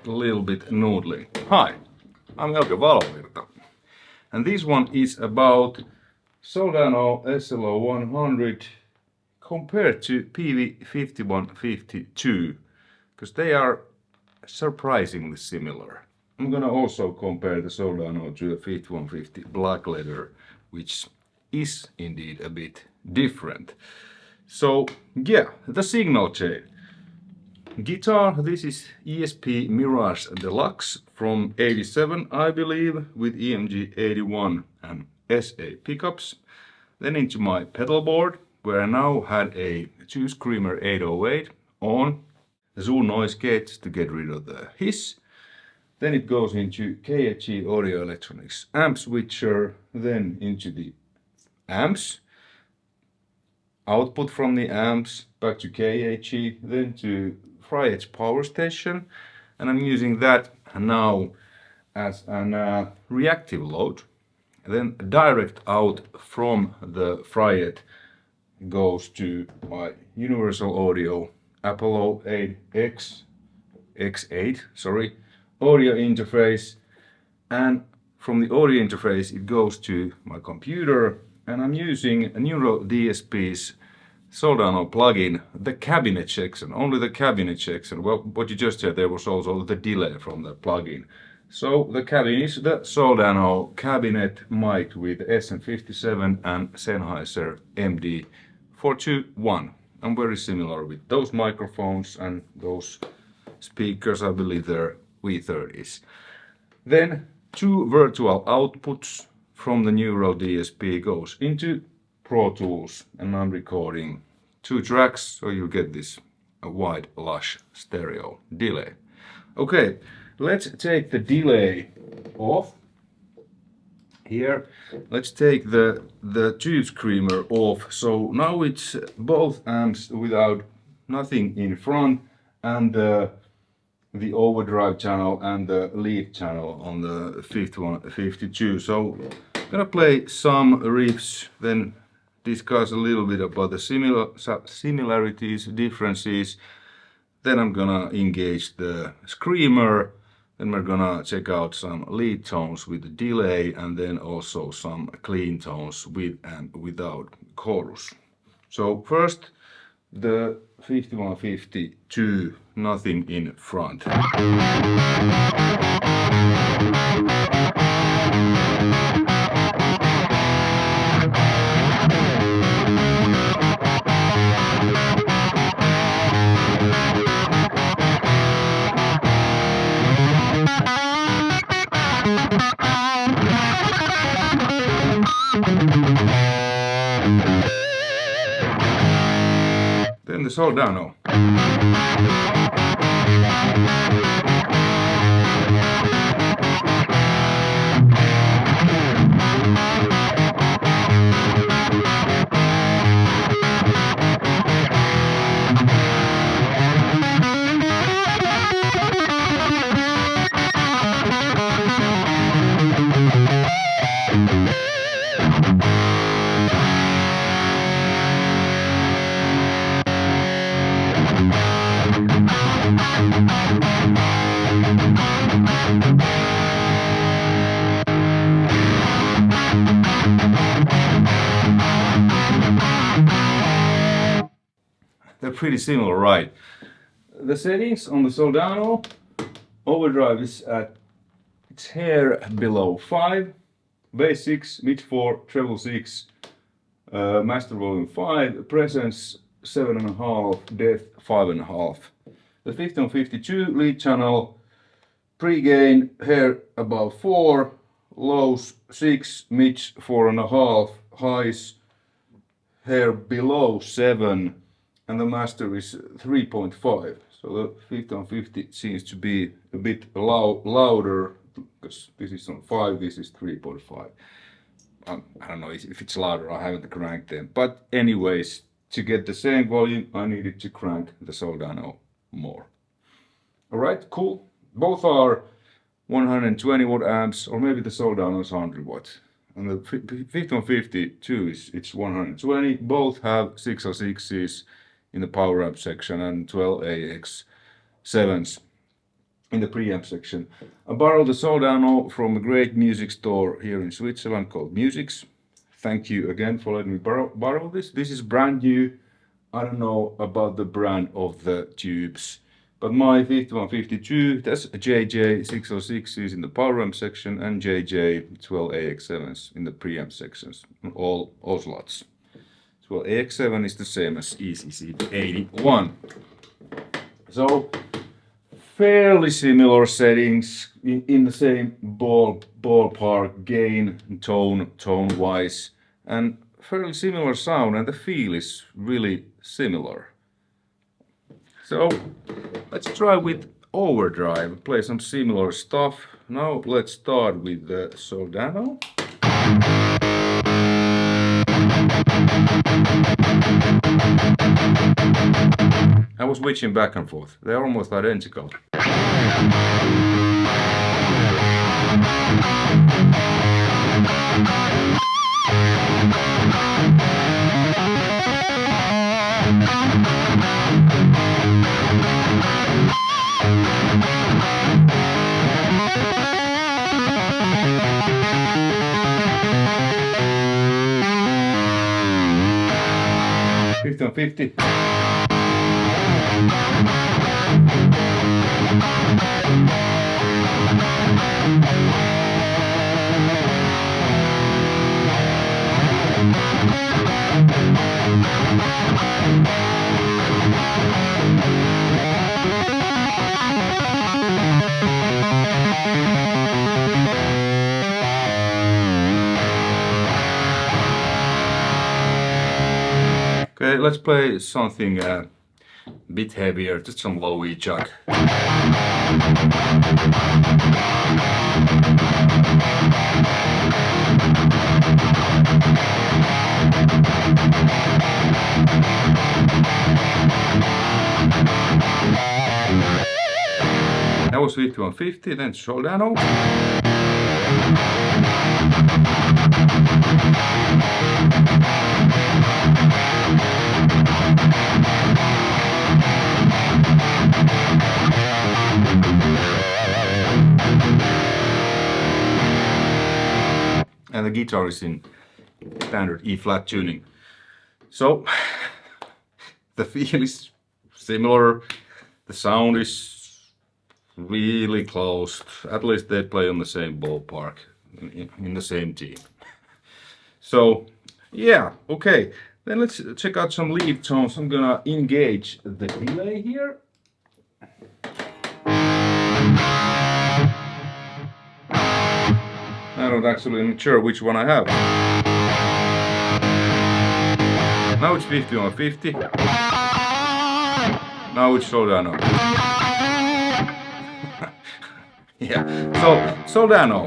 a little bit noodling. Hi, I'm Euge Valovirta, and this one is about Soldano SLO100 compared to Peavey 5152, because they are surprisingly similar. I'm gonna also compare the Soldano to the 5150 black leather, which is indeed a bit different. So yeah, the signal chain. Guitar, this is ESP Mirage Deluxe from 87, I believe, with EMG 81 and SA pickups. Then into my pedal board, where I now had a 2-screamer 808 on, Zoo noise gates to get rid of the hiss. Then it goes into KHE Audio Electronics amp switcher, then into the amps, output from the amps, back to KHE, then to FireEdge power station, and I'm using that now as an reactive load. Then direct out from the FireEdge goes to my Universal Audio Apollo 8X X8 audio interface, and from the audio interface it goes to my computer, and I'm using a Neural DSP's Soldano plugin, the cabinet section, only the cabinet section. Well, what you just said, there was also the delay from the plugin. So the cabin is the Soldano cabinet mic with SM57 and Sennheiser MD421. I'm very similar with those microphones and those speakers. I believe they're V30s. Then two virtual outputs from the Neural DSP goes into Pro Tools, and I'm recording 2 tracks, so you get this wide lush stereo delay. Okay, let's take the delay off. Here, let's take the tube screamer off. So now it's both amps without nothing in front, and the overdrive channel and the lead channel on the 5152. So I'm gonna play some riffs, then discuss a little bit about the similarities, differences. Then I'm gonna engage the screamer. Then we're gonna check out some lead tones with the delay, and then also some clean tones with and without chorus. So first, the 5152, nothing in front. Then the Soldano. They're pretty similar, right? The settings on the Soldano, overdrive is at its hair below 5, bass 6, mid 4, treble 6, master volume 5, presence 7.5, depth 5.5. The 5152 lead channel, pre-gain hair above 4, lows 6, mids 4.5, highs hair below 7, and the master is 3.5. So the 5150 seems to be a bit louder, because this is on 5, this is 3.5. I don't know if it's louder, I haven't cranked them. But anyways, to get the same volume, I needed to crank the Soldano more. Alright, cool. Both are 120 watt amps, or maybe the Soldano is 100 watts. And the 5152 it's 120. Both have 606s in the power amp section and 12AX7s. in the preamp section. I borrowed the Soldano from a great music store here in Switzerland called Musics. Thank you again for letting me borrow this. This is brand new. I don't know about the brand of the tubes, but my 5152, that's JJ606s in the power amp section and JJ12AX7s in the preamp sections, all slots. Well, AX7 is the same as ECC81. So fairly similar settings in the same ballpark, gain, tone wise, and fairly similar sound, and the feel is really similar. So let's try with overdrive, play some similar stuff. Now let's start with the Soldano. I was switching back and forth. They're almost identical. On 50. Okay, let's play something a bit heavier, just some low E jack. That was 5150, then Soldano. And the guitar is in standard E flat tuning. So the feel is similar, the sound is really close, at least they play on the same ballpark, in the same team. So yeah, okay, then let's check out some lead tones. I'm gonna engage the delay here. I'm not actually sure which one I have. Now it's 50 on 50. Now it's Soldano. Yeah, so Soldano.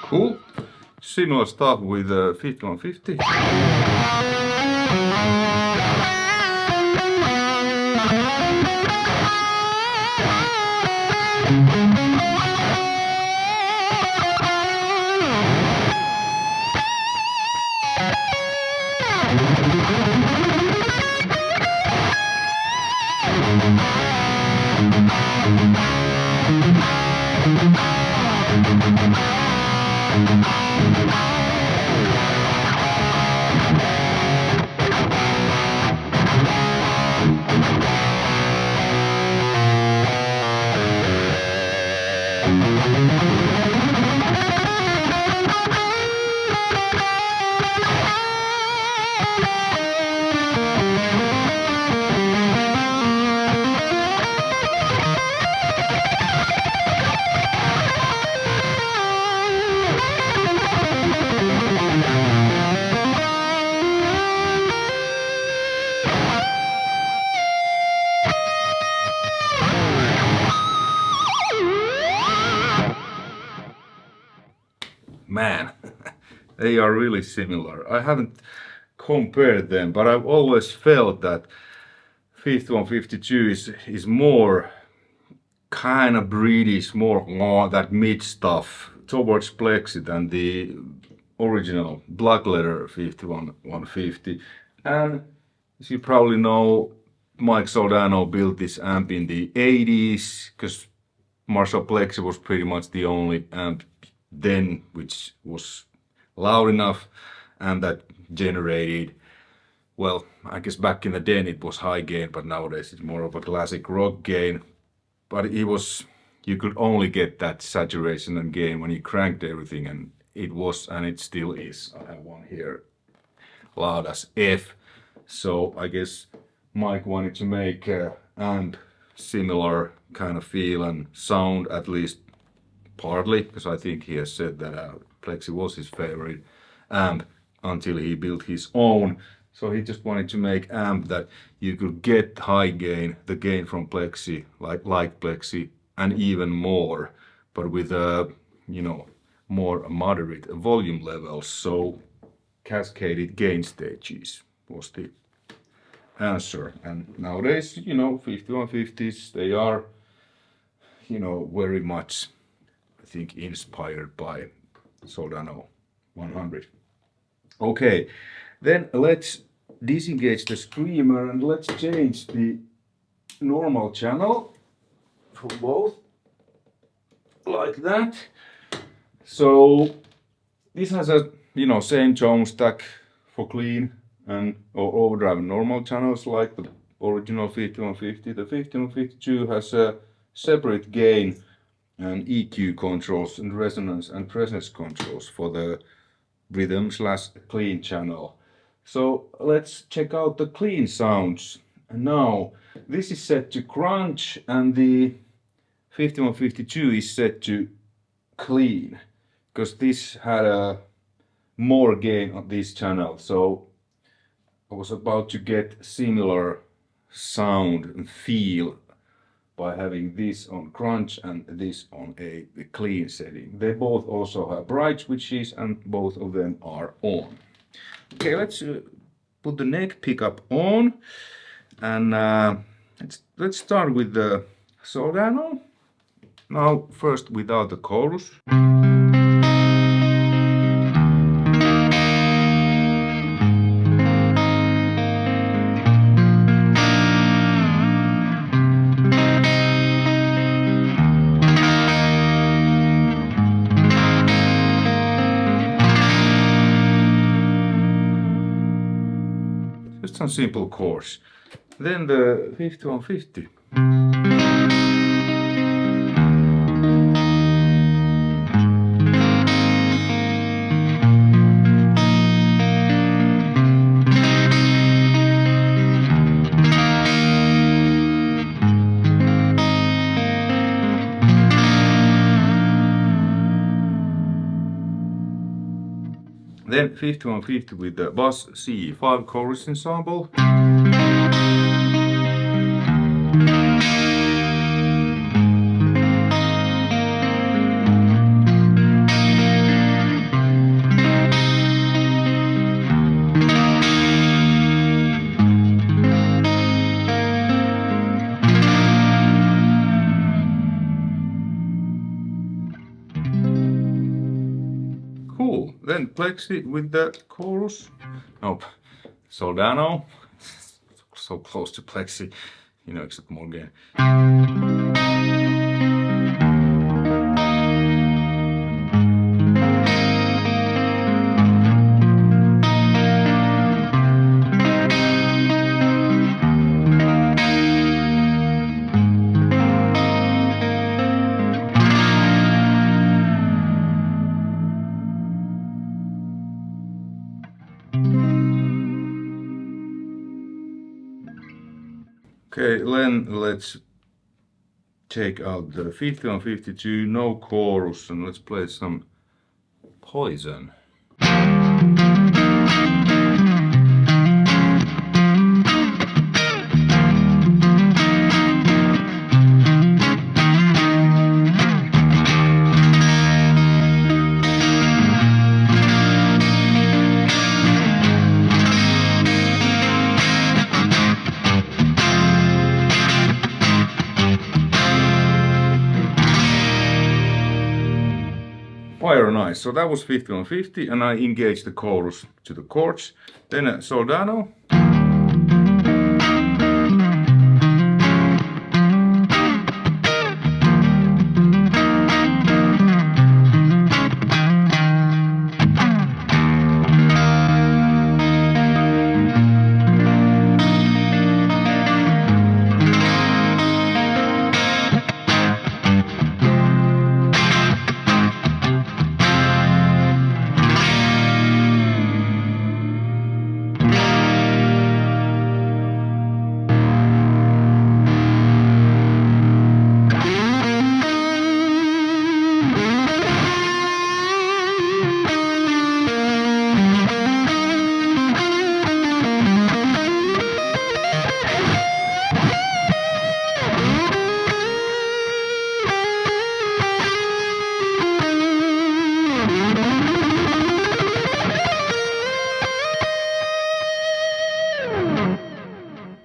Cool. Similar stuff with 5150. man, they are really similar. I haven't compared them, but I've always felt that 5152 is more kind of British, more that mid stuff towards Plexi than the original black leather 51150. And as you probably know, Mike Soldano built this amp in the 80s because Marshall Plexi was pretty much the only amp then which was loud enough and that generated, well, I guess back in the day it was high gain, but nowadays it's more of a classic rock gain. But you could only get that saturation and gain when you cranked everything, and it still is. I have one here, loud as F. So I guess Mike wanted to make amp similar kind of feel and sound, at least partly, because I think he has said that Plexi was his favorite amp until he built his own. So he just wanted to make amp that you could get high gain, the gain from Plexi, like Plexi, and even more, but with a, more moderate volume levels. So cascaded gain stages was the answer. And nowadays, 5150s, they are, very much, I think, inspired by Soldano 100. Okay, then let's disengage the screamer and let's change the normal channel for both, like that. So this has a, same tone stack for clean and overdrive normal channels like the original 5150. The 5152 has a separate gain and EQ controls and resonance and presence controls for the rhythm / clean channel. So let's check out the clean sounds. Now this is set to crunch and the 5152 is set to clean because this had a more gain on this channel. So I was about to get similar sound and feel by having this on crunch and this on the clean setting. They both also have bright switches and both of them are on. Okay, let's put the neck pickup on and let's start with the Soldano. Now first without the chorus. Just some simple chords. Then the 5150. Then 5150 with the Bass CE5 chorus ensemble. Cool. Then Plexi with the chorus. Nope. Soldano. So close to Plexi, except more gain. Okay, then let's take out the 5152, no chorus, and let's play some Poison. fire nice. So that was 5150, and I engaged the chorus to the chords. Then a Soldano.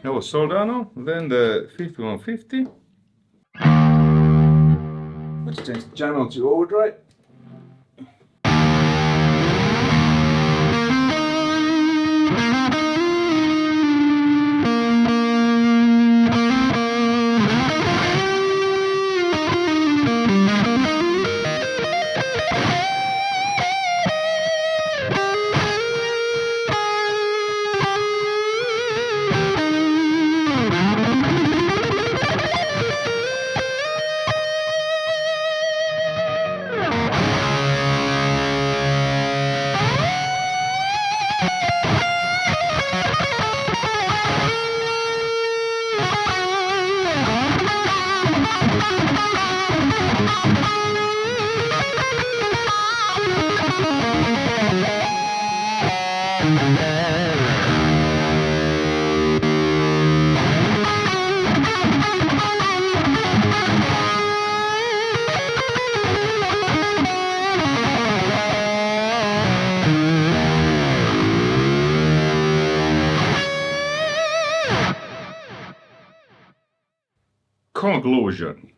That was Soldano. Then the 5150. Let's change the channel to overdrive. Conclusion.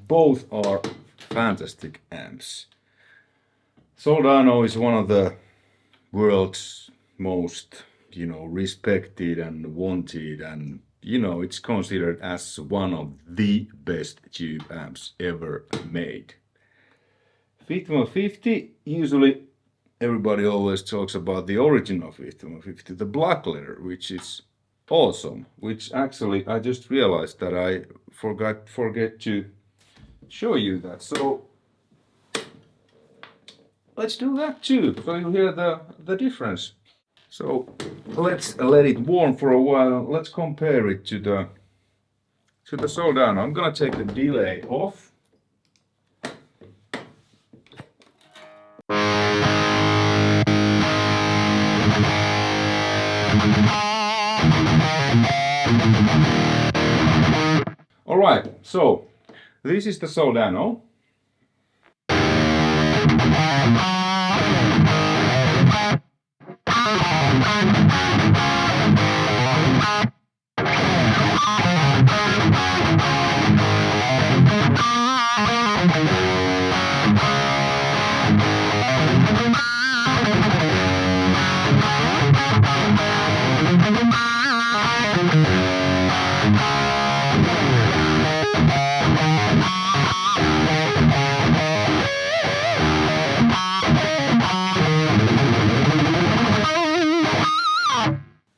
Both are fantastic amps. Soldano is one of the world's most, respected and wanted, and it's considered as one of the best tube amps ever made. 5150, usually everybody always talks about the original 5150, the black leather, which is awesome, which actually I just realized that I forget to show you that. So let's do that too, so you hear the difference. So let's let it warm for a while. Let's compare it to the Soldano. I'm gonna take the delay off. All right, so this is the Soldano.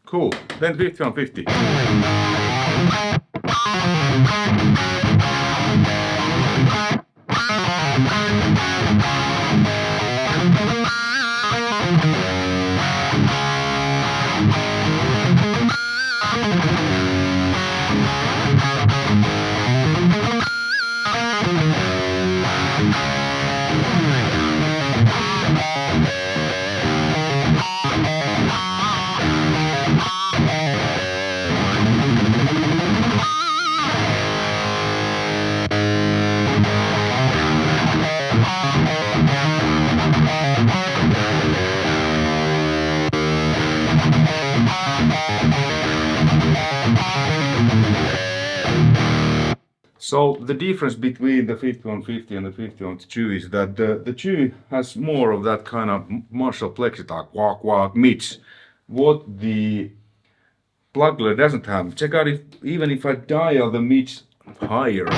Cool. Then 5150. So the difference between the 5150 and the 5152 is that the 2 has more of that kind of martial plexita, quack quack, mids, what the plugler doesn't have. Check out if even if I dial the mids higher.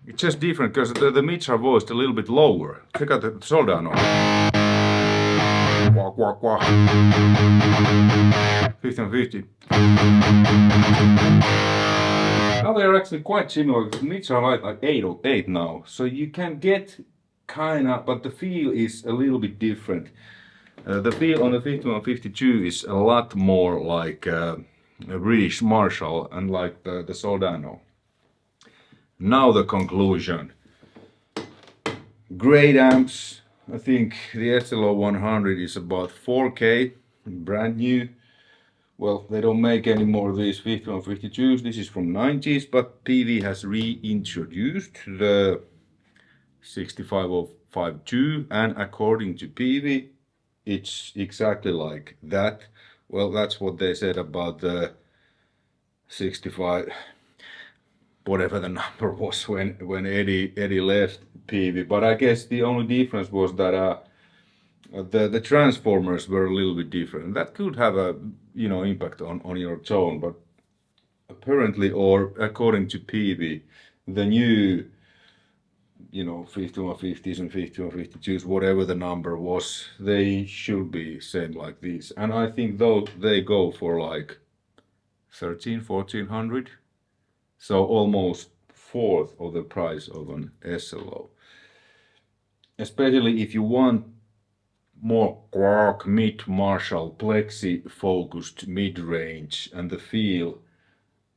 It's just different because the mids are voiced a little bit lower. Check out the Soldano. Quack quack quack. 5150. Now they're actually quite similar. The mids are like 8 or 8 now, so you can get kinda, but the feel is a little bit different. The feel on the 5152 is a lot more like a British Marshall and like the Soldano. Now the conclusion. Great amps. I think the SLO100 is about 4K, brand new. Well, they don't make any more of these 5152s. This is from 90s, but Peavey has reintroduced the 65052, and according to Peavey, it's exactly like that. Well, that's what they said about the 65, whatever the number was when Eddie left Peavey. But I guess the only difference was that the transformers were a little bit different. That could have a impact on your tone, but apparently, or according to Peavey, the new 5150s and 5152s, whatever the number was, they should be same like this. And I think though they go for like 1400, so almost fourth of the price of an SLO. Especially if you want more quark, mid Marshall, plexi focused mid-range and the feel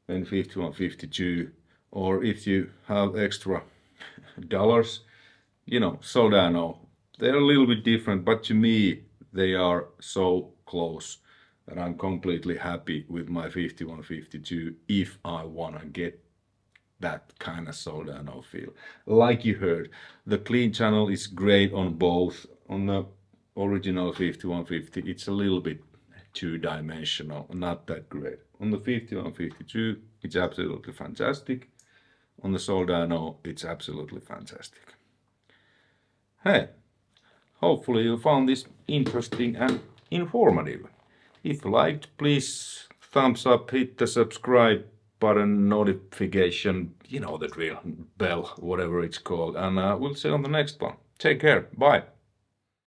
in 5152, or if you have extra dollars, Soldano, they're a little bit different, but to me they are so close that I'm completely happy with my 5152 if I wanna get that kind of Soldano feel. Like you heard, the clean channel is great on both. On the original 5150 it's a little bit two-dimensional, not that great. On the 5152 it's absolutely fantastic. On the Soldano it's absolutely fantastic. Hey, hopefully you found this interesting and informative. If you liked, please thumbs up, hit the subscribe button, notification, the drill, bell, whatever it's called, and we'll see you on the next one. Take care, bye.